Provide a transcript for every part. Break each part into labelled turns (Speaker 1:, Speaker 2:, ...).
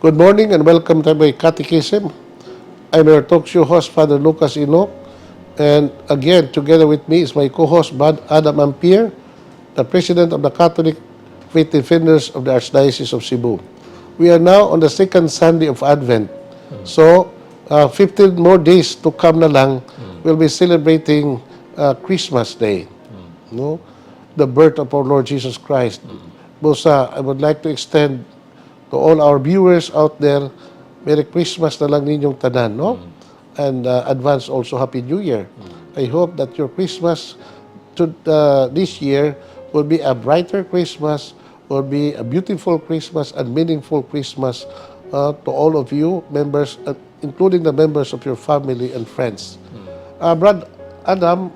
Speaker 1: Good morning and welcome to My Catechism. I'm your talk show host, Father Lucas Inoc. And again, together with me is my co-host, Brad Adam Ampere, the President of the Catholic Faith Defenders of the Archdiocese of Cebu. We are now on the second Sunday of Advent. So, 15 more days to come na lang, we'll be celebrating Christmas Day. No? The birth of our Lord Jesus Christ. Busa, I would like to extend to all our viewers out there, Merry Christmas na lang ninyong tanan, no? And advance also Happy New Year. I hope that your Christmas this year will be a brighter Christmas, will be a beautiful Christmas and meaningful Christmas to all of you members, including the members of your family and friends. Brad Adam,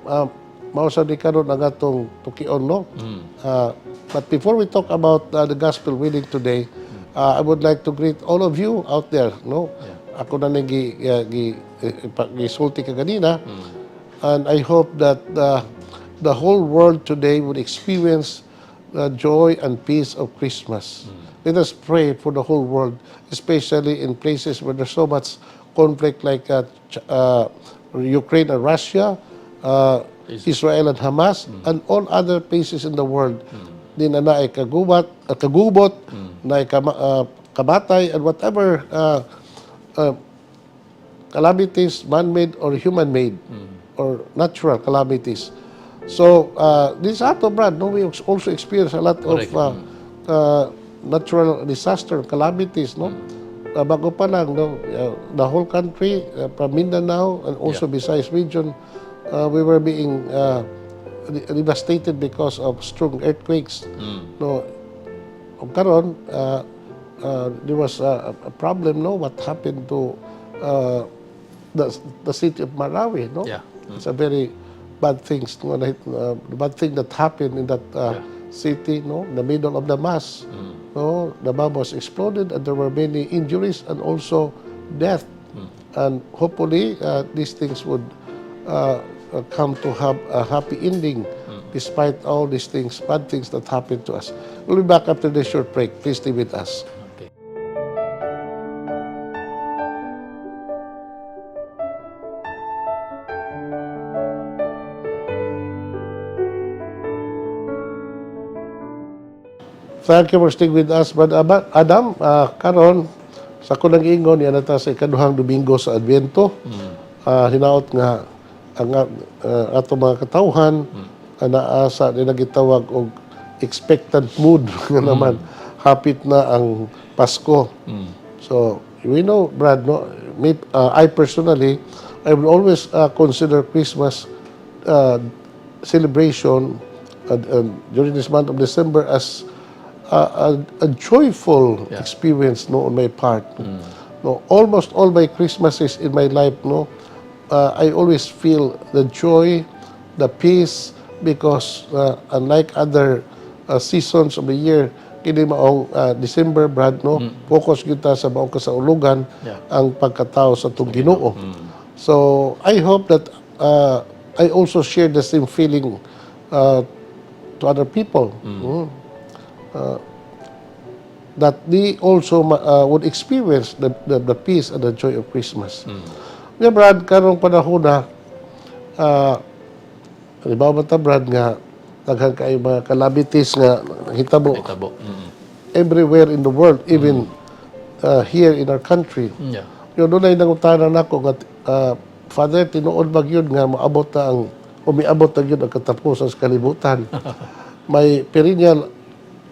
Speaker 1: mausa di karon ang atong tukion, no? But before we talk about the gospel reading today, I would like to greet all of you out there, no? Ako na nang gisulti ka ganina, and I hope that the whole world today would experience the joy and peace of Christmas. Let us pray for the whole world, especially in places where there's so much conflict like Ukraine and Russia, Israel and Hamas, and all other places in the world. Din na ay kagubot, na ay kamatay, and whatever calamities, man-made or human-made, or natural calamities. So, this ato, Brad, no, we also experience a lot of natural disaster, calamities, no? Bago pa lang, no, the whole country, from Mindanao and also Visayas region, we were being devastated because of strong earthquakes. No, karon there was a problem, no, what happened to the city of Marawi, no? It's a very bad things, no? The bad thing that happened in that city, no, in the middle of the mass. No, the bomb was exploded and there were many injuries and also death. And hopefully these things would come to have a happy ending despite all these things, bad things that happened to us. We'll be back after this short break. Please stay with us.
Speaker 2: Okay.
Speaker 1: Thank you for staying with us. But Adam, karon sa kunang ingon yan nata sa ikaduhang Domingo sa Advento. Hinaot nga ang ato mga katawhan naasa nila gitawag og expectant mood nga naman hapit na ang Pasko. So we know, Brad, no, I personally I will always consider Christmas celebration during this month of December as a joyful experience, no, on my part. No, almost all my Christmases in my life, no, I always feel the joy, the peace, because unlike other seasons of the year, kini maong December, Brad, no, focus kita sa maong kasaulugan ang pagkatao sa itong Ginoo. So I hope that I also share the same feeling to other people. That they also would experience the peace and the joy of Christmas. Yeah, Brad, karong panahon na, halimbawa ta, Brad, nga daghan kay mga calamities nga hitabo everywhere in the world, even here in our country. Yun, doon ay nangutanan ako nga, Father, tinuod ba yun nga maabot na ang, umiabot na yun ang katapusan sa kalibutan? My perennial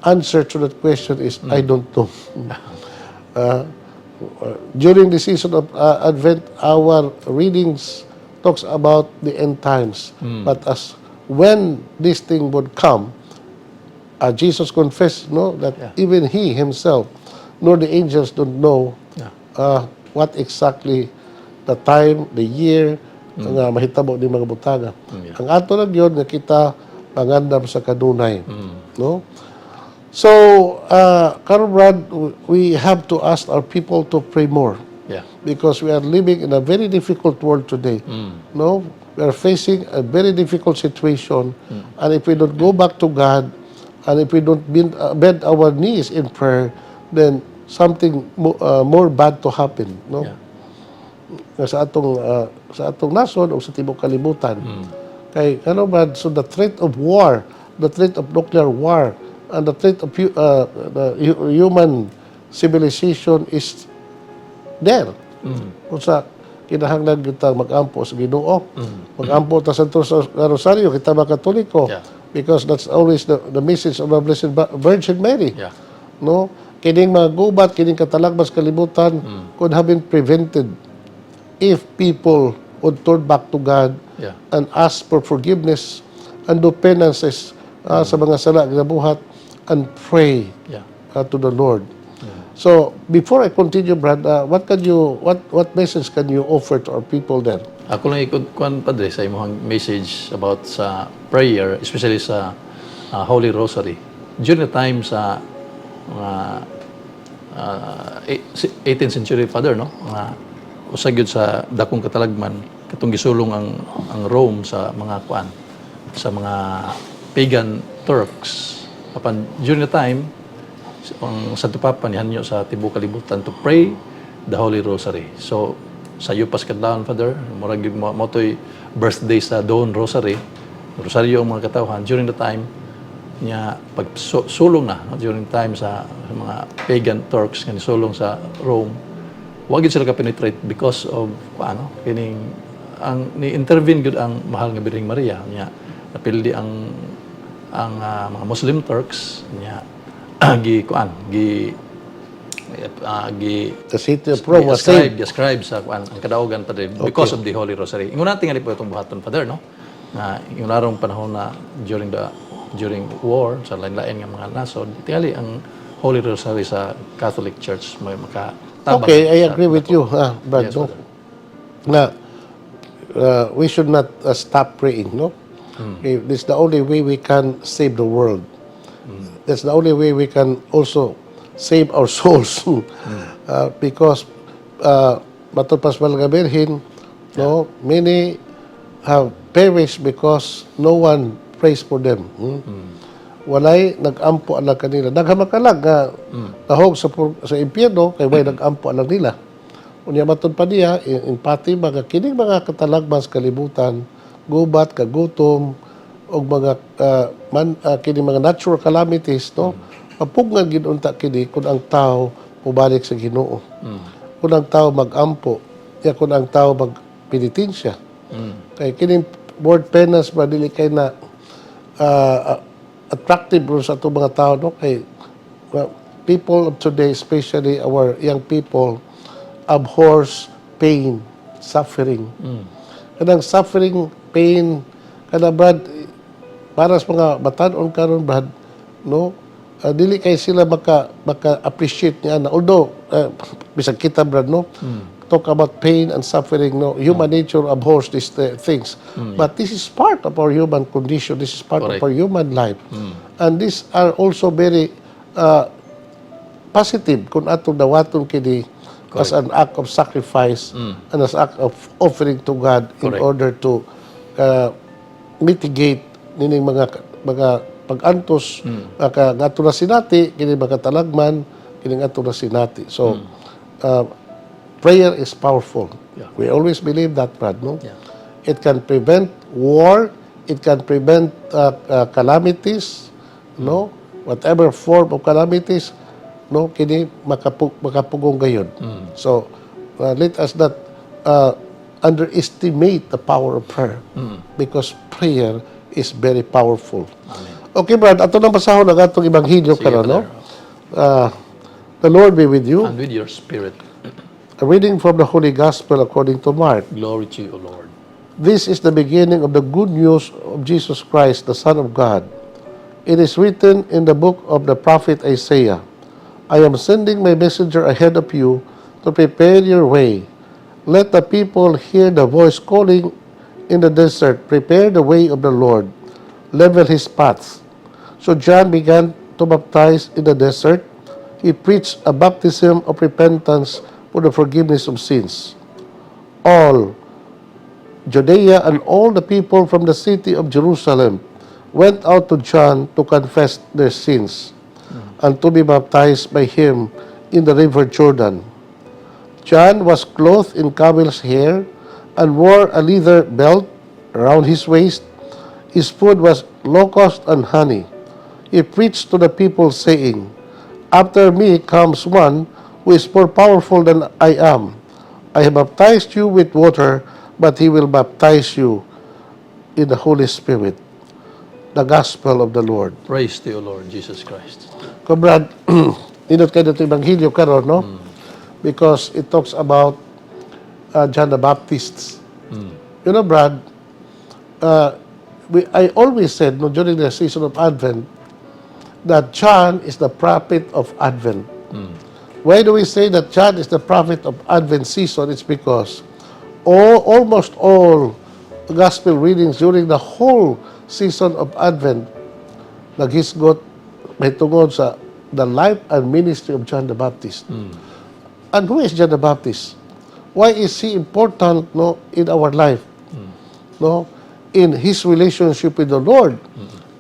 Speaker 1: answer to that question is, I don't know. During the season of Advent, our readings talks about the end times. But as when this thing would come, Jesus confessed, no, that even he himself, nor the angels don't know what exactly the time, the year, nga mahitabo ni mga butaga. Ang ato lang yun nga kita pangandam sa kanunay. No? So, Brad, we have to ask our people to pray more. Because we are living in a very difficult world today. No, we are facing a very difficult situation, and if we don't go back to God, and if we don't bend our knees in prayer, then something more bad to happen, no?
Speaker 2: Yeah.
Speaker 1: Nga sa atong nasod o sa tibuok kalibutan. Kay ano ba, so the threat of war, the threat of nuclear war, and the threat of human civilization is there. Kung sa kinahanglan kita mag-ampo sa Ginoo, mag-ampo ta sa Rosario, kita mga Katoliko,
Speaker 2: Yeah.
Speaker 1: because that's always the message of the Blessed Virgin Mary.
Speaker 2: Yeah.
Speaker 1: No? Kining mga gubat, kining katalagbas kalibutan could have been prevented if people would turn back to God
Speaker 2: Yeah.
Speaker 1: and ask for forgiveness and do penances sa mga sala nga buhat and pray
Speaker 2: Yeah.
Speaker 1: to the Lord. So before I continue, Brad, what message can you offer to our people there?
Speaker 2: Ako lang ikot kuan padre sa imong message about sa prayer, especially sa Holy Rosary. During the time sa 18th century father, no? Usag gyud sa dakong katalagman katong gisulong ang Rome sa mga kuan, sa mga pagan Turks. Apan during the time ang Santo Papa nihanyo sa tibuok kalibutan to pray the Holy Rosary. So sa yupas kadlawon father, murag gyud mo toy birthday sa Dawn Rosary. Rosaryo ang mga katawhan during the time niya pag sulong na, no? During time sa mga pagan Turks nga sulong sa Rome, wag gyud sila ka-penetrate because of ano kining ang ni-intervene gud ang mahal nga Birheng Maria niya napildi ang mga Muslim Turks niya
Speaker 1: The city of Rome was saved.
Speaker 2: Ascribe sa kuan ang kadaugan padre because of the Holy Rosary. Ingon natin nga po itong buhaton father, no? Na yung larong panahon na during war sa lain-lain nga mga nasod, tingali ang Holy Rosary sa Catholic Church may makatabang.
Speaker 1: Okay, I agree with you, Brad.
Speaker 2: Yes,
Speaker 1: No?
Speaker 2: Father.
Speaker 1: Na we should not stop praying, no? Okay, this is the only way we can save the world. That's the only way we can also save our souls. Because matod pasmal nga Birhen, no, many have perished because no one prays for them. Walay nag-ampo alang kanila. Naghamakalag nga nahog sa impyerno kay way nag-ampo alang nila. Unya matod pa niya in pati mga kining mga katalagman sa kalibutan, gubat, kagutom og mga kining mga natural calamities, no? Mapugngan gid unta kini kun ang tao mubalik sa Ginoo. Kun ang tao mag-ampo, ya kun ang tao magpenitensya. Kay kining word penance ba dili kay na attractive bro sa atong mga tao, no? Kay people of today, especially our young people, abhors pain, suffering. Kanang suffering, pain, kada Brad, para sa mga batan-on karon Brad, no? Dili kay sila maka-appreciate niya na. Although, bisag kita Brad, no? Talk about pain and suffering, no? Human nature abhors these things. But this is part of our human condition. This is part
Speaker 2: Correct.
Speaker 1: of our human life. And these are also very positive kung atong dawaton kini as an act of sacrifice and as act of offering to God in
Speaker 2: Correct.
Speaker 1: order to mitigate nining mga pag-antos nga ato na sinati kini mga talagman kini ato na sinati. So prayer is powerful.
Speaker 2: Yeah.
Speaker 1: We always believe that, Brad, no?
Speaker 2: Yeah.
Speaker 1: It can prevent war, it can prevent calamities, no? Whatever form of calamities, no, kini makapugong gayon. So let us not underestimate the power of prayer because prayer is very powerful.
Speaker 2: Amen.
Speaker 1: Okay, Brad, ato nang basahon ang atong ibanghilyo
Speaker 2: Sige,
Speaker 1: karon, no?
Speaker 2: Father.
Speaker 1: The Lord be with you.
Speaker 2: And with your spirit,
Speaker 1: A reading from the Holy Gospel according to Mark.
Speaker 2: glory to you, O Lord.
Speaker 1: This is the beginning of the good news of Jesus Christ, the Son of God. It is written in the book of the prophet Isaiah, I am sending my messenger ahead of you to prepare your way. Let the people hear the voice calling in the desert, prepare the way of the Lord, level his paths. So John began to baptize in the desert. He preached a baptism of repentance for the forgiveness of sins. All Judea and all the people from the city of Jerusalem went out to John to confess their sins and to be baptized by him in the river Jordan. John was clothed in camel's hair and wore a leather belt around his waist. His food was locust and honey. He preached to the people, saying, "After me comes one who is more powerful than I am. I have baptized you with water, but he will baptize you in the Holy Spirit." The Gospel of the Lord.
Speaker 2: Praise to you, Lord Jesus Christ.
Speaker 1: Brad, inot kayo dito Ebanghelyo karon, no? Because it talks about John the Baptist. You know, Brad, I always said, no, during the season of Advent, that John is the prophet of Advent. Why do we say that John is the prophet of Advent season? It's because almost all gospel readings during the whole season of Advent naghisgot may tungod sa the life and ministry of John the Baptist. And who is John the Baptist? Why is he important, no, in our life? No, in his relationship with the Lord,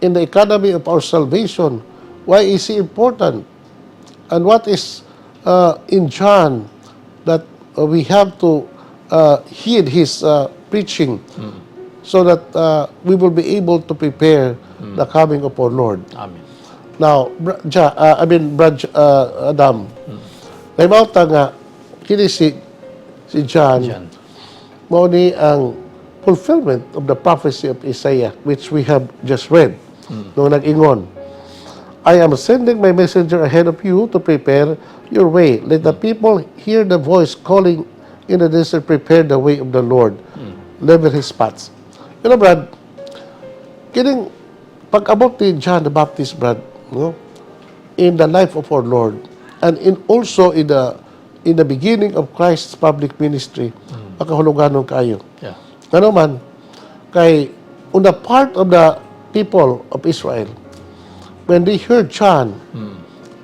Speaker 1: in the economy of our salvation. Why is he important? And what is in John that we have to heed his preaching so that we will be able to prepare the coming of our Lord.
Speaker 2: Amen.
Speaker 1: Now, Brad Adam, may mauta nga, kini si John, mao ni ang fulfillment of the prophecy of Isaiah, which we have just read, nung nag-ingon, "I am sending my messenger ahead of you to prepare your way. Let the people hear the voice calling in the desert, prepare the way of the Lord. Level his paths." You know, Brad, kining pag-abot ni John the Baptist, Brad, no, in the life of our Lord, and also in the beginning of Christ's public ministry, makahuluganon kayo.
Speaker 2: Yeah.
Speaker 1: Ano man, kay on the part of the people of Israel, when they heard John,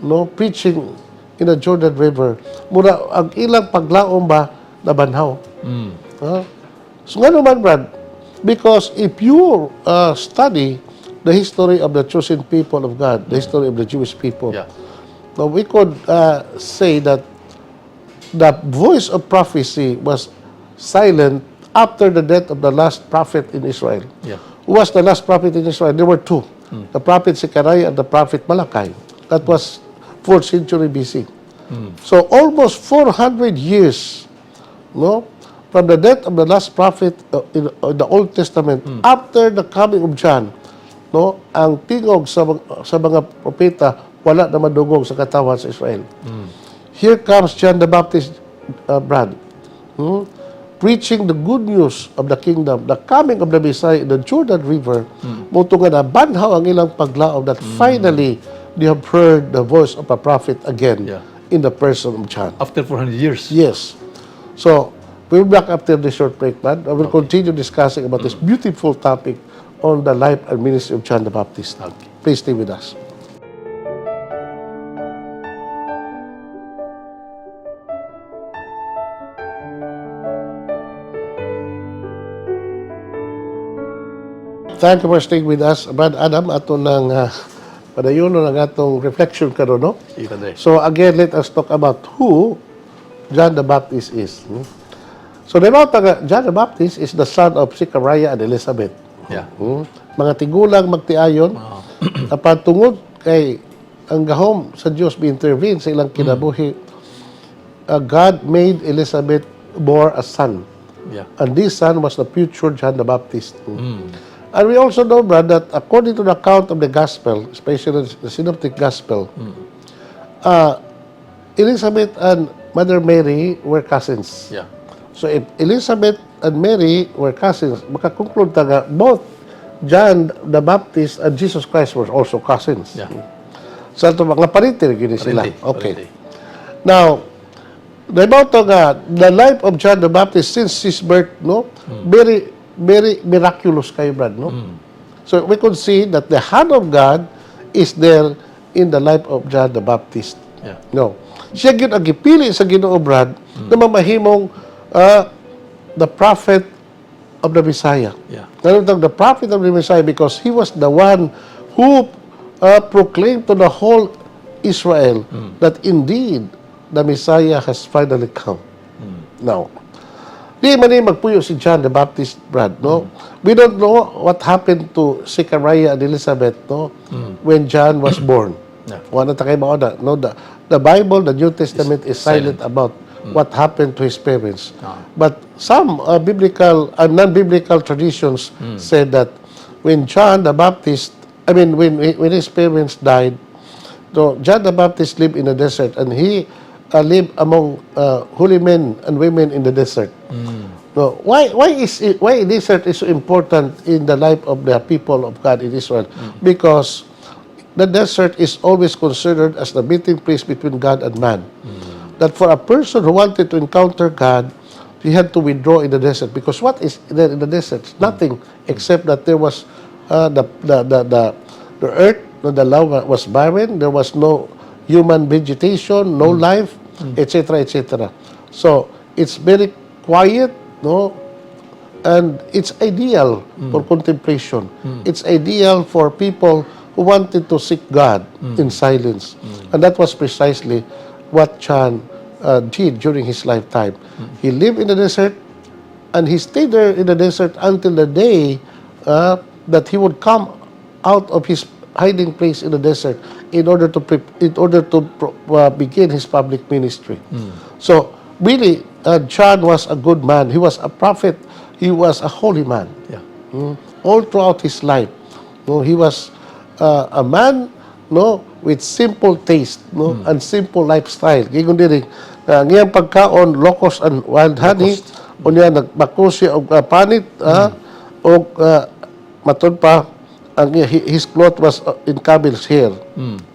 Speaker 1: no, preaching in the Jordan River, mura ang ilang paglaom ba nabanhaw. So nga naman, Brad, because if you study the history of the chosen people of God, the history of the Jewish people, now we could say that the voice of prophecy was silent after the death of the last prophet in Israel. Who was the last prophet in Israel? There were two. The prophet Zechariah and the prophet Malachi. That was 4th century BC. So almost 400 years, no, from the death of the last prophet in the Old Testament, after the coming of John, no, ang tingog sa mga propeta wala na madungog sa katawan sa Israel. Here comes John the Baptist, Brad, preaching the good news of the kingdom, the coming of the Messiah in the Jordan River, muto nga na banhaw ang ilang paglaom that finally they have heard the voice of a prophet again in the person of John.
Speaker 2: After 400 years.
Speaker 1: Yes. So, we'll be back after this short break, man. I will continue discussing about this beautiful topic on the life and ministry of John the Baptist. Please stay with us. Thank you for staying with us, Brad Adam, ato ng padayon ng atong reflection karon, no? So again, let us talk about who John the Baptist is. So John the Baptist is the son of Zechariah and Elizabeth. Mga tigulang magtiayon, apan tungod kay ang gahom sa Dios bi-intervene sa ilang kinabuhi, God made Elizabeth bore a son. And this son was the future John the Baptist. And we also know, Brad, that according to the account of the Gospel, especially the Synoptic Gospel, Elizabeth and Mother Mary were cousins. So if Elizabeth and Mary were cousins, makakonclude ta nga both John the Baptist and Jesus Christ were also cousins. So ito mga paritir gini sila. Okay. Now, the life of John the Baptist since his birth, no, very miraculous kayo, Brad, no? So we could see that the hand of God is there in the life of John the Baptist. No. Siya gyud ang gipili sa Ginoo, Brad, na mamahimong the prophet of the Messiah. The prophet of the Messiah because he was the one who proclaimed to the whole Israel that indeed the Messiah has finally come. Now, di man magpuyo si John the Baptist, Brad, no? We don't know what happened to Zechariah and Elizabeth, no? When John was born.
Speaker 2: Yeah.
Speaker 1: Wala ta kay mao na, no? The Bible, the New Testament is silent about what happened to his parents. But some biblical and non-biblical traditions said that when John the Baptist, when his parents died, so John the Baptist lived in the desert, and he lived among holy men and women in the desert. So why desert is so important in the life of the people of God in Israel? Because the desert is always considered as the meeting place between God and man. That for a person who wanted to encounter God, he had to withdraw in the desert. Because what is there in the desert? Nothing except that there was the earth, the land was barren. There was no human vegetation, no life, etc., etc. So it's very quiet, no, and it's ideal for contemplation. It's ideal for people who wanted to seek God in silence, and that was precisely what John did during his lifetime. He lived in the desert, and he stayed there in the desert until the day that he would come out of his hiding place in the desert in order to begin his public ministry. So really, John was a good man. He was a prophet. He was a holy man.
Speaker 2: Yeah.
Speaker 1: All throughout his life, no, he was a man, no, with simple taste, no, and simple lifestyle. Gigon diri ngiyang pagkaon locust and wild honey, unya nagbako siya og panit, og matod pa ang his cloth was in camel's hair.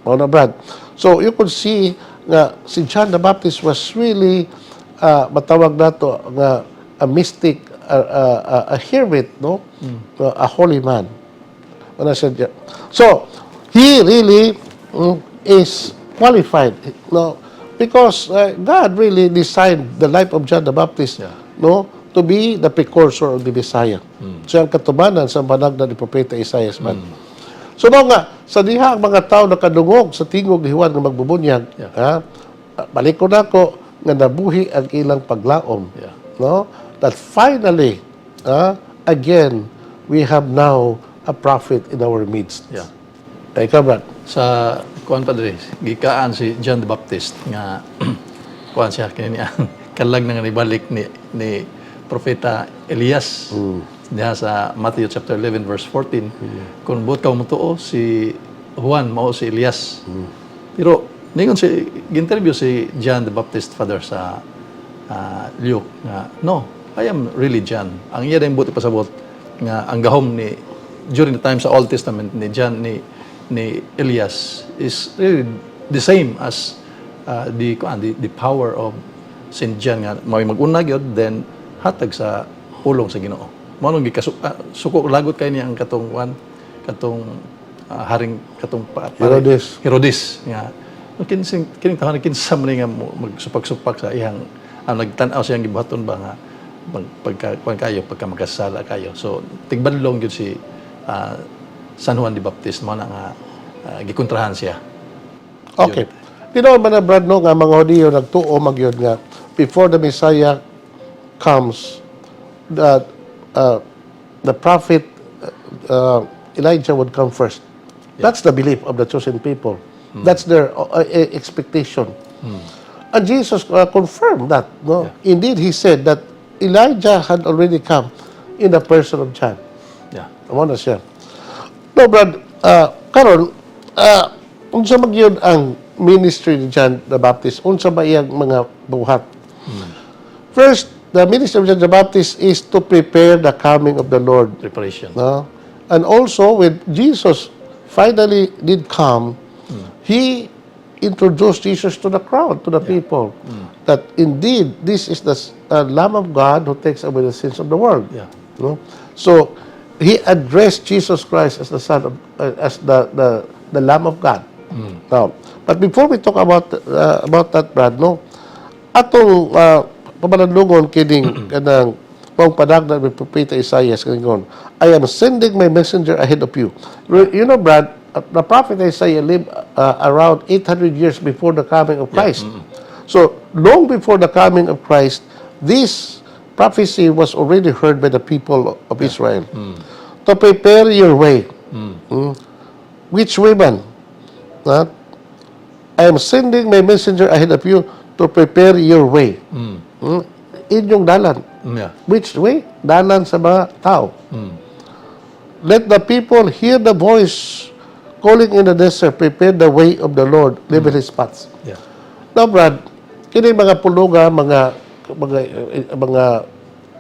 Speaker 1: Mao na, Brad. So you could see nga si John the Baptist was really matawag nato nga a mystic, a hermit, no, a holy man. Ano siya? So he really is qualified, no, because God really designed the life of John the Baptist, no, to be the precursor of the Messiah. So ang katubanan sa panagda ni Propeta Isaiah man. So nga sa diha ang mga tao nakadungog sa tingog ni Juan nga magbubunyag, balikod ako nga nabuhi ang ilang paglaom, no, that finally again we have now a prophet in our midst. Ikaw, Brad?
Speaker 2: Sa kuan padre, gikaan si John the Baptist nga kuan siya kini kalag nang nibalik ni Propeta Elias. Diha sa Matthew chapter 11 verse 14. Kung buot ka mutuo si Juan mao si Elias. Pero ningon si ginterview si John the Baptist father sa Luke nga no, I am really John. Ang iya din buti pasabot nga ang gahom ni during the time sa Old Testament ni John ni Elias is really the same as the power of Saint John nga may mag-una gyud then hatag sa pulong sa Ginoo. Mao nung suko lagot kay niya ang katong haring katong Herodes nga kining taon kinsa man nga magsupak-supak sa iyang nagtan-aw siyang gibuhaton ba nga pagka magkasala kayo. So tigbanlong gyud si San Juan the Baptist mo na nga gikontrahan siya.
Speaker 1: Okay. Pinaw man na, Brad, no, nga mga Hudiyo nagtuo magyod nga before the Messiah comes, that the prophet Elijah would come first. That's the belief of the chosen people. That's their expectation. And Jesus confirmed that. No, indeed, he said that Elijah had already come in the person of John. Amo na siya. No, Brad, karon unsa magyud ang ministry ni John the Baptist? Unsa ba iyang mga buhat? First, the ministry of John the Baptist is to prepare the coming of the Lord.
Speaker 2: Preparation.
Speaker 1: No? And also, when Jesus finally did come, he introduced Jesus to the crowd, to the people, that indeed this is the Lamb of God who takes away the sins of the world. No? So he addressed Jesus Christ as the Son of, as the Lamb of God. Now, but before we talk about that, Brad, no, atong pamanadlungon kining kanang pang padagdag ni Propeta Isaiah kaningon, I am sending my messenger ahead of you. You know, Brad, the prophet Isaiah lived around 800 years before the coming of Christ. So, long before the coming of Christ, this prophecy was already heard by the people of Israel. To prepare your way. Which way man? Ha? I am sending my messenger ahead of you to prepare your way. Inyong dalan.
Speaker 2: Yeah.
Speaker 1: Which way? Dalan sa mga tao. Let the people hear the voice calling in the desert, prepare the way of the Lord, level his paths.
Speaker 2: Yeah.
Speaker 1: Now, Brad, kini mga puluga, mga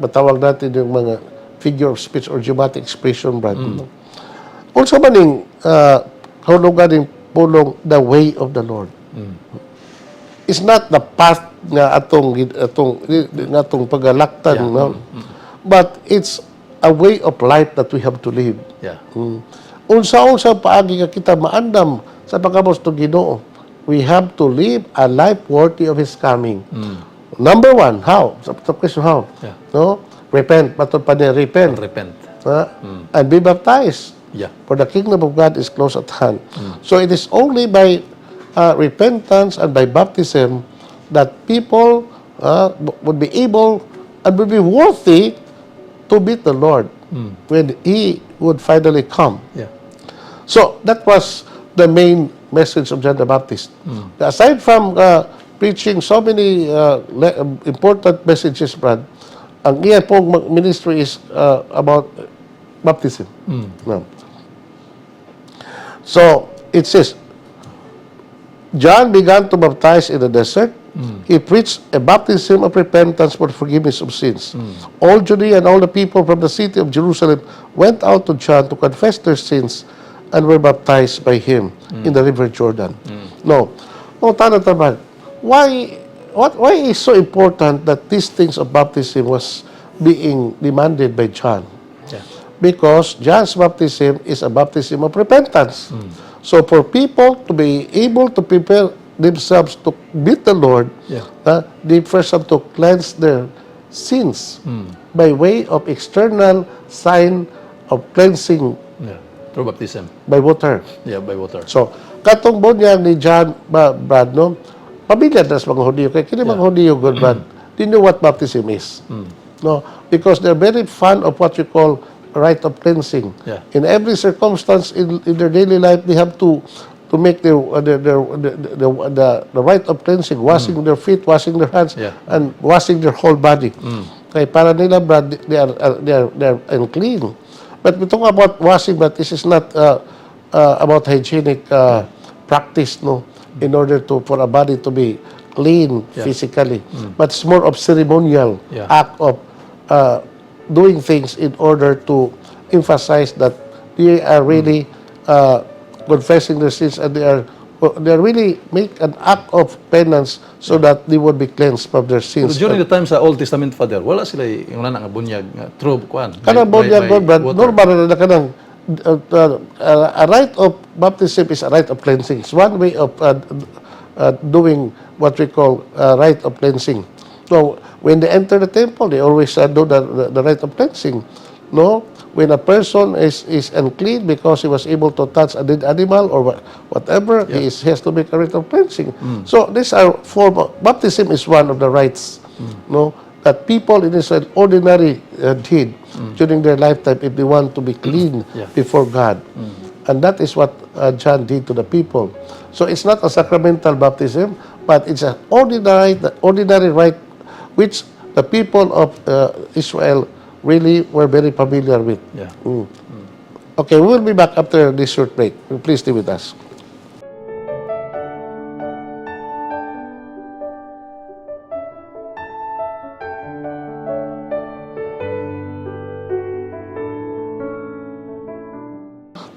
Speaker 1: matawag natin yung mga figure of speech or idiomatic expression, Brad. Also maning kahulugan ng pulong the way of the Lord. It's not the path nga atong pagalaktan, no? But it's a way of life that we have to live.
Speaker 2: Yeah.
Speaker 1: Unsa-unsa paagi nga kita maandam sa pagkabos to Ginoo, we have to live a life worthy of His coming. Number one, how? Sa question, how?
Speaker 2: Yeah.
Speaker 1: No? Repent. Matod pa niya, repent.
Speaker 2: Repent.
Speaker 1: And be baptized.
Speaker 2: Yeah.
Speaker 1: For the kingdom of God is close at hand. So it is only by repentance and by baptism that people would be able and would be worthy to meet the Lord when He would finally come.
Speaker 2: Yeah.
Speaker 1: So that was the main message of John the Baptist. Aside from preaching so many important messages, Brad, ang iya pong ministry is about baptism. No. So it says, John began to baptize in the desert. He preached a baptism of repentance for forgiveness of sins. All Judea and all the people from the city of Jerusalem went out to John to confess their sins and were baptized by him in the river Jordan. No, tanong, why is so important that these things of baptism was being demanded by John?
Speaker 2: Yeah.
Speaker 1: Because John's baptism is a baptism of repentance. So for people to be able to prepare themselves to meet the Lord, they first have to cleanse their sins by way of external sign of cleansing
Speaker 2: Yeah. Through baptism.
Speaker 1: by water.
Speaker 2: Yeah, by water.
Speaker 1: So, katong bunyag ni John, Brad, no? Pamilya na sa mga Hudiyo. Kaya kini mga Hudiyo, good Brad, they know what baptism is. No? Because they're very fond of what you call rite of cleansing.
Speaker 2: Yeah.
Speaker 1: In every circumstance in their daily life, they have to make the rite of cleansing, washing their feet, washing their hands, and washing their whole body. Kaya para nila, Brad, they are unclean. But we talk about washing, but this is not about hygienic practice, no, in order for a body to be clean physically. But it's more of ceremonial act of doing things in order to emphasize that they are really confessing their sins and they are really make an act of penance so that they would be cleansed from their
Speaker 2: So
Speaker 1: sins.
Speaker 2: during the time sa Old Testament, Father, wala sila yung nga bunyag nga true kuan.
Speaker 1: Kanang bunyag, Brad, normal na kanang a rite of baptism is a rite of cleansing. It's one way of doing what we call rite of cleansing. So when they enter the temple, they always do the rite of cleansing. No, when a person is unclean because he was able to touch a dead animal or whatever, he has to make a rite of cleansing. So this are form of baptism is one of the rites, no, that people in Israel ordinary did during their lifetime if they want to be clean before God. And that is what John did to the people. So it's not a sacramental baptism, but it's an ordinary rite which the people of Israel really were very familiar with.
Speaker 2: Yeah.
Speaker 1: Okay, we will be back after this short break. Please stay with us.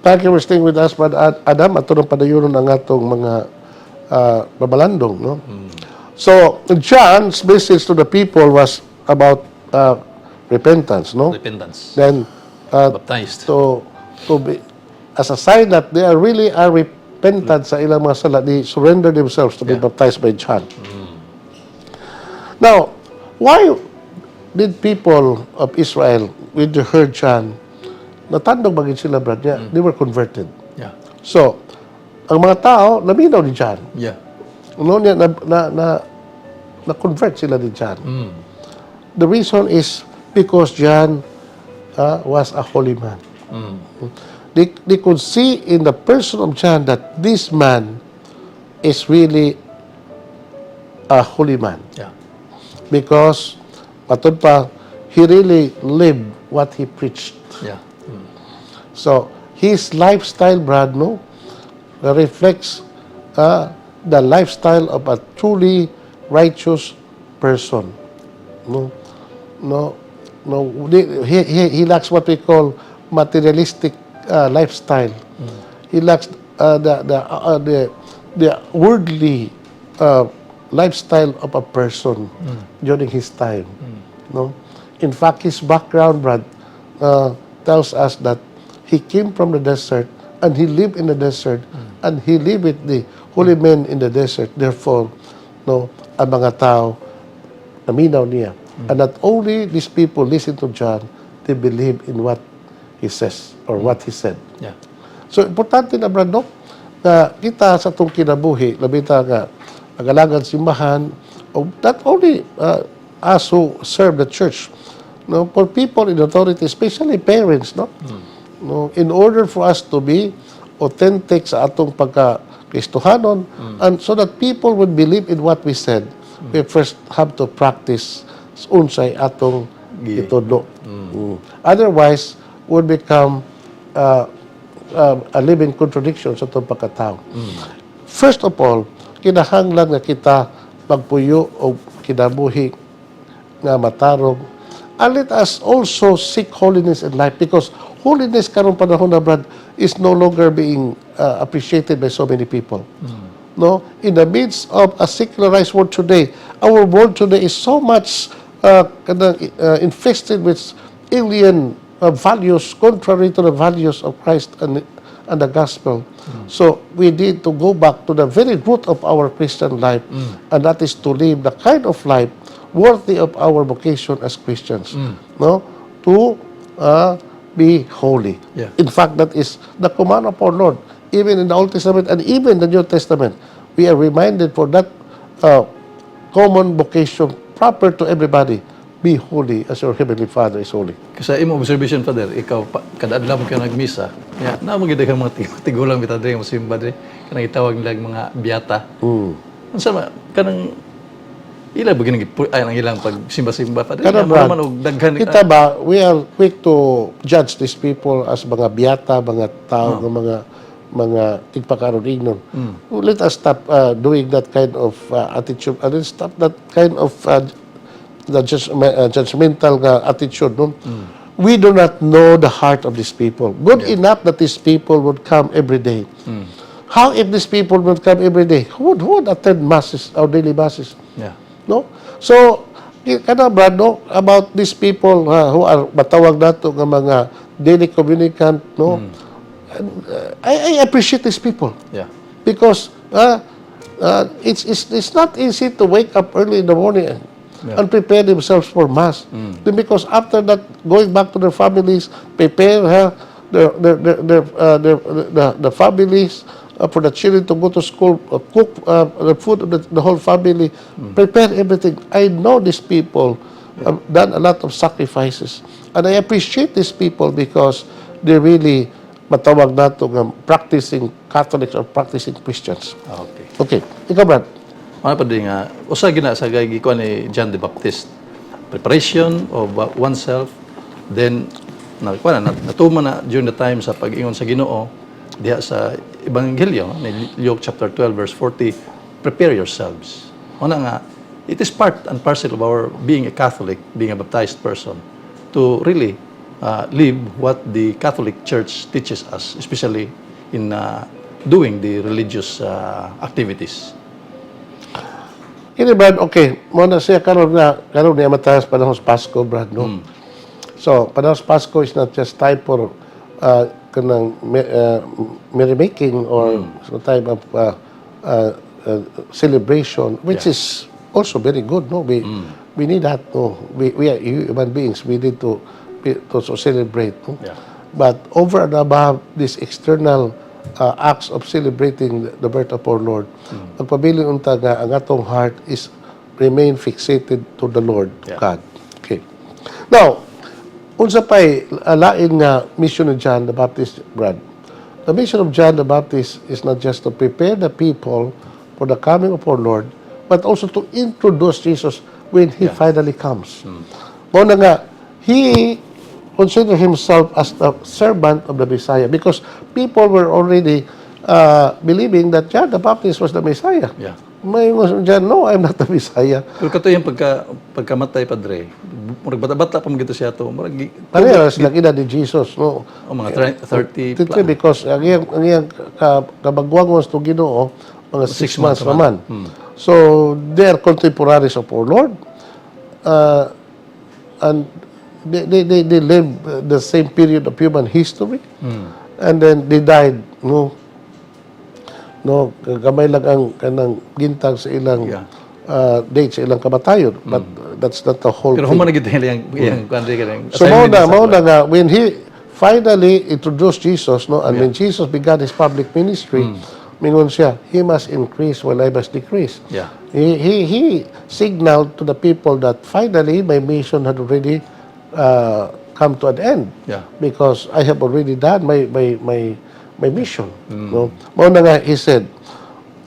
Speaker 1: Thank you for staying with us, Brad Adam. At tunong padayunon ang atong mga babalandong. No? So, John's message to the people was about repentance. No?
Speaker 2: Repentance.
Speaker 1: Then,
Speaker 2: Baptized.
Speaker 1: to be, as a sign that they are really are repentant sa ilang mga sala, they surrender themselves to be baptized by John. Now, why did people of Israel, when they heard John, natandog bagay sila, Brad, they were converted.
Speaker 2: Yeah.
Speaker 1: So, ang mga tao, naminaw ni John.
Speaker 2: Yeah.
Speaker 1: Ano niya, na-convert sila ni John. The reason is because John was a holy man. They could see in the person of John that this man is really a holy man.
Speaker 2: Yeah.
Speaker 1: Because, matod pa, he really lived what he preached.
Speaker 2: Yeah.
Speaker 1: So, his lifestyle, Brad, no, reflects the lifestyle of a truly righteous person. No, no, no. He lacks what we call materialistic lifestyle. He lacks the worldly lifestyle of a person during his time. No, in fact, his background, Brad, tells us that he came from the desert and he lived in the desert and he lived with the holy men in the desert. Therefore, no, ang mga tao naminaw niya. And not only these people listen to John, they believe in what he says or what he said.
Speaker 2: Yeah.
Speaker 1: So, importante na, Brad, no, na kita sa itong kinabuhi, labita nga, agalagan simbahan, not only us who serve the church, no, for people in authority, especially parents, no, no, in order for us to be authentic sa atong pagka-Kristohanon, and so that people would believe in what we said, we first have to practice unsay atong itudo. Otherwise, would become a living contradiction sa itong pagkatao. First of all, kinahanglan nga kita magpuyo o kinabuhi nga matarong. And let us also seek holiness in life, because holiness karong panahon na, Brad, is no longer being appreciated by so many people. No, in the midst of a secularized world today, our world today is so much infested with alien values contrary to the values of Christ and the gospel. So we need to go back to the very root of our Christian life, and that is to live the kind of life worthy of our vocation as Christians. No, to be holy.
Speaker 2: Yeah.
Speaker 1: In fact, that is the command of our Lord. Even in the Old Testament and even the New Testament, we are reminded for that common vocation proper to everybody. Be holy as your Heavenly Father is holy.
Speaker 2: Kasi imo observation, Father, ikaw kada adlaw mo ka nagmisa. Ya, na mo gid mga tigulang bitaw diri mo simba diri. Kanang itawag nila mga biyata. Unsa man kanang ila ba ginang ang ilang pagsimba-simba, Father?
Speaker 1: Kada, Brad,
Speaker 2: man og daghan
Speaker 1: kita ba, we are quick to judge these people as mga biyata, mga tao, mga tigpakaroon. Let us stop doing that kind of attitude. And let's stop that kind of judgmental attitude. No? We do not know the heart of these people. Good enough that these people would come every day. How if these people would come every day? Who would attend masses, our daily masses?
Speaker 2: Yeah.
Speaker 1: No? So, kana, Brad, no, about these people who are matawag nato nga mga daily communicant, no? I appreciate these people.
Speaker 2: Yeah.
Speaker 1: Because it's not easy to wake up early in the morning and prepare themselves for Mass. Then because after that, going back to their families, prepare the families for the children to go to school, cook the food of the whole family, prepare everything. I know these people have done a lot of sacrifices. And I appreciate these people because they really matawag nato nga practicing Catholics or practicing Christians.
Speaker 2: Okay.
Speaker 1: Okay. Ikaw, Brad.
Speaker 2: Ano pa din nga, usa gina sa gikuan ni John the Baptist. Preparation of oneself, then natuman na during the time sa pag-ingon sa Ginoo diha sa Ebanghelyo ni Luke chapter 12 verse 40, prepare yourselves. Una nga, it is part and parcel of our being a Catholic, being a baptized person, to really live what the Catholic Church teaches us, especially in doing the religious activities.
Speaker 1: Ini, Brad, okay. Muna siya karon niya matayas panahon sa Pasko, Brad, no? So, panahon sa Pasko is not just time for kanang merrymaking or some type of celebration, which is also very good, no? We need that, no? We are human beings. We need to celebrate, no?
Speaker 2: Yeah.
Speaker 1: But over and above these external acts of celebrating the birth of our Lord, magpabilin unta nga ang atong heart is remain fixated to the Lord
Speaker 2: Yeah.
Speaker 1: God. Okay. Now, unsa pay lain nga mission ni John the Baptist, Brad? The mission of John the Baptist is not just to prepare the people for the coming of our Lord, but also to introduce Jesus when He finally comes. Mao na nga, He considered Himself as the servant of the Messiah because people were already believing that John the Baptist was the Messiah.
Speaker 2: Yeah.
Speaker 1: May mga dyan, no, I'm not the Messiah.
Speaker 2: Pero kato yung pagkamatay, Padre, murag bata-bata pa magito siya to. Murag
Speaker 1: Parehas lang ina ni Jesus, no.
Speaker 2: mga 30
Speaker 1: Titri, because ang iyang kabagwangos to Ginoo mga 6 months naman. So they are contemporaries of our Lord, and they live the same period of human history, and then they died, no, gamay lang ang kanang gintang sa ilang date sa ilang kamatayon, but that's not the whole
Speaker 2: Pero
Speaker 1: thing.
Speaker 2: human na gito yung country ka rin.
Speaker 1: So mao na nga when He finally introduced Jesus, no, and when Jesus began His public ministry, mingon siya, He must increase while I must decrease.
Speaker 2: Yeah.
Speaker 1: He signaled to the people that finally my mission had already come to an end.
Speaker 2: Yeah.
Speaker 1: Because I have already done my mission. No? Mao na nga, He said,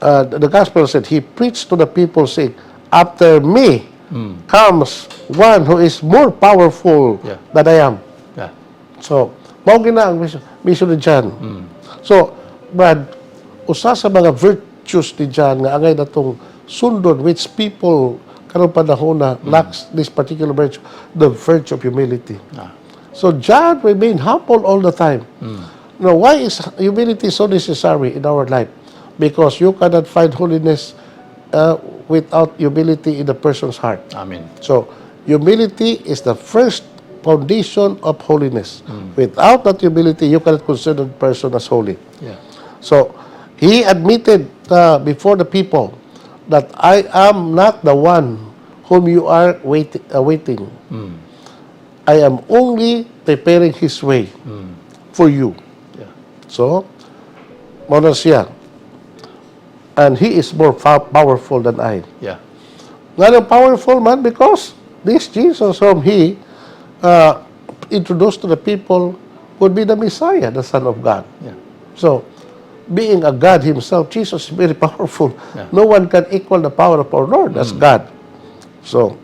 Speaker 1: the gospel said, He preached to the people saying, after me comes one who is more powerful than I am.
Speaker 2: Yeah.
Speaker 1: So, mao gina ang mission ni John. So, Brad, usa sa mga virtues ni John nga angay natong sundon which people karong panahon na lacks this particular virtue, the virtue of humility. So John remained humble all the time. Now, why is humility so necessary in our life? Because you cannot find holiness without humility in the person's heart.
Speaker 2: Amen.
Speaker 1: So, humility is the first foundation of holiness. Without that humility, you cannot consider the person as holy.
Speaker 2: Yeah.
Speaker 1: So, he admitted before the people that I am not the one whom you are awaiting. I am only preparing His way for you.
Speaker 2: Yeah.
Speaker 1: So, mao na siya. And He is more powerful than I.
Speaker 2: Yeah.
Speaker 1: Nga powerful man because this Jesus whom He introduced to the people would be the Messiah, the Son of God.
Speaker 2: Yeah.
Speaker 1: So, being a God Himself, Jesus is very powerful.
Speaker 2: Yeah.
Speaker 1: No one can equal the power of our Lord as God. So,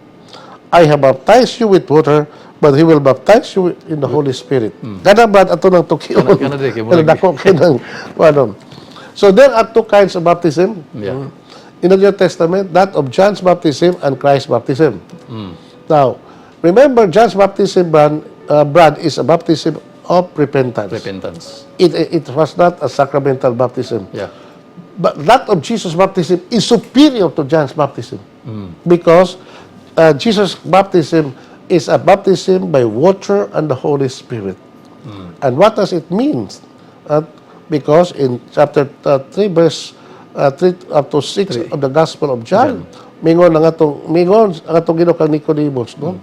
Speaker 1: I have baptized you with water, but He will baptize you in the Holy Spirit. Kada ba ato ng tukiyon?
Speaker 2: Kana di, kay
Speaker 1: Kana dako kinang ano. So there are two kinds of baptism.
Speaker 2: Yeah.
Speaker 1: In the New Testament, that of John's baptism and Christ's baptism. Now, remember John's baptism, Brad, is a baptism of repentance.
Speaker 2: Repentance.
Speaker 1: It was not a sacramental baptism.
Speaker 2: Yeah.
Speaker 1: But that of Jesus' baptism is superior to John's baptism. Because Jesus' baptism is a baptism by water and the Holy Spirit. And what does it mean? Because in chapter 3, verse 3 up to 6 of the Gospel of John, mingon ang atong Ginoo kang Nicodemus, no?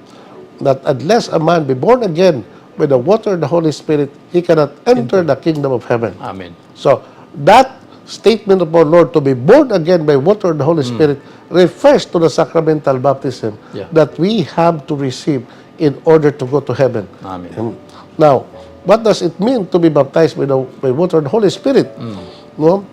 Speaker 1: That unless a man be born again by the water and the Holy Spirit, he cannot enter the kingdom of heaven.
Speaker 2: Amen.
Speaker 1: So, that statement of our Lord to be born again by water and the Holy Spirit refers to the sacramental baptism that we have to receive in order to go to heaven.
Speaker 2: Amen.
Speaker 1: Now, what does it mean to be baptized by water and the Holy Spirit? No?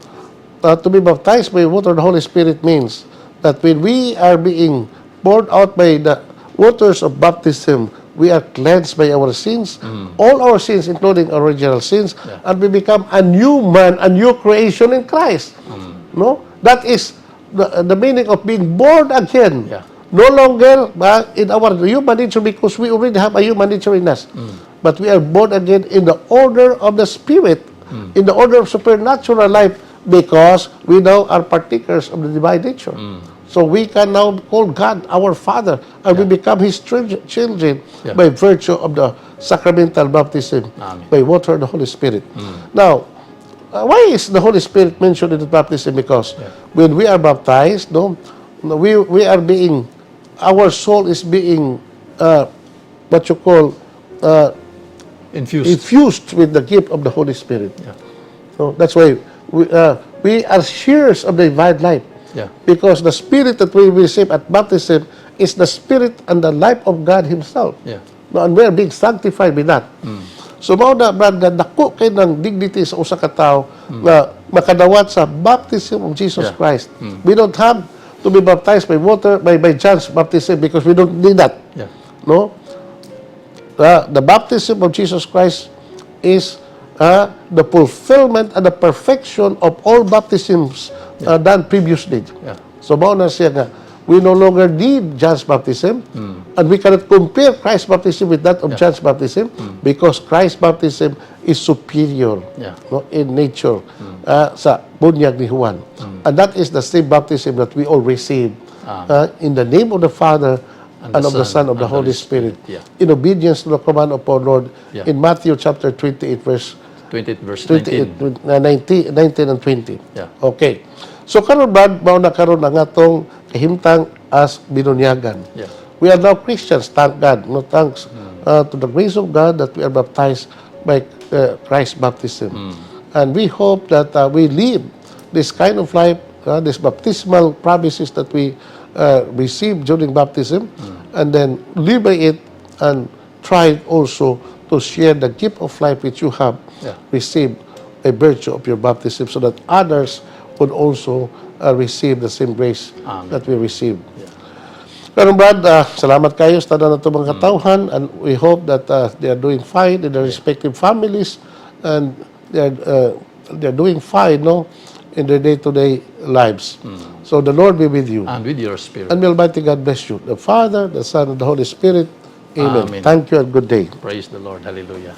Speaker 1: To be baptized by water and the Holy Spirit means that when we are being poured out by the waters of baptism, we are cleansed by our sins, all our sins, including our original sins, and we become a new man, a new creation in Christ. No, that is the meaning of being born again.
Speaker 2: Yeah.
Speaker 1: No longer in our human nature, because we already have a human nature in us, but we are born again in the order of the Spirit, in the order of supernatural life, because we now are partakers of the divine nature. So we can now call God our Father, and we become His children by virtue of the sacramental baptism by water and the Holy Spirit. Now, why is the Holy Spirit mentioned in the baptism? Because when we are baptized, we are being, our soul is being, what you call, infused with the gift of the Holy Spirit. So that's why we are sharers of the divine life.
Speaker 2: Yeah.
Speaker 1: Because the Spirit that we receive at baptism is the Spirit and the life of God Himself.
Speaker 2: Yeah.
Speaker 1: No, and we are being sanctified with that. So, mao na, brad, nga dako kay ng dignity sa usa ka tawo na makadawat sa baptism of Jesus
Speaker 2: Yeah.
Speaker 1: Christ. We don't have to be baptized by water, by chance baptism, because we don't need that.
Speaker 2: Yeah.
Speaker 1: No? The baptism of Jesus Christ is the fulfillment and the perfection of all baptisms done previously.
Speaker 2: Yeah.
Speaker 1: So, mao na siya nga, we no longer need John's baptism, and we cannot compare Christ's baptism with that of John's baptism, because Christ's baptism is superior
Speaker 2: Yeah.
Speaker 1: no, in nature sa bunyag ni Juan. And that is the same baptism that we all receive in the name of the Father and of the Son of the Holy Spirit,
Speaker 2: Yeah.
Speaker 1: in obedience to the command of our Lord,
Speaker 2: Yeah.
Speaker 1: in Matthew chapter 28, verse
Speaker 2: 28 verse
Speaker 1: 28,
Speaker 2: 19.
Speaker 1: 19 and 20.
Speaker 2: Yeah.
Speaker 1: Okay. So karon bad mao na karon ang atong kahimtang as binunyagan.
Speaker 2: Yeah.
Speaker 1: We are now Christians, thank God. No thanks to the grace of God that we are baptized by Christ's baptism. And we hope that we live this kind of life, these baptismal promises that we receive during baptism, and then live by it and try also to share the gift of life which you have received by virtue of your baptism, so that others would also receive the same grace that we received. Pero Brad, salamat kayo sa tanan nato mga katawhan, and we hope that they are doing fine in their respective families, and they are doing fine, no, in their day-to-day lives. So the Lord be with you.
Speaker 2: And with your spirit.
Speaker 1: And may Almighty God bless you. The Father, the Son, and the Holy Spirit. Amen.
Speaker 2: Amen.
Speaker 1: Thank you and good day.
Speaker 2: Praise the Lord. Hallelujah.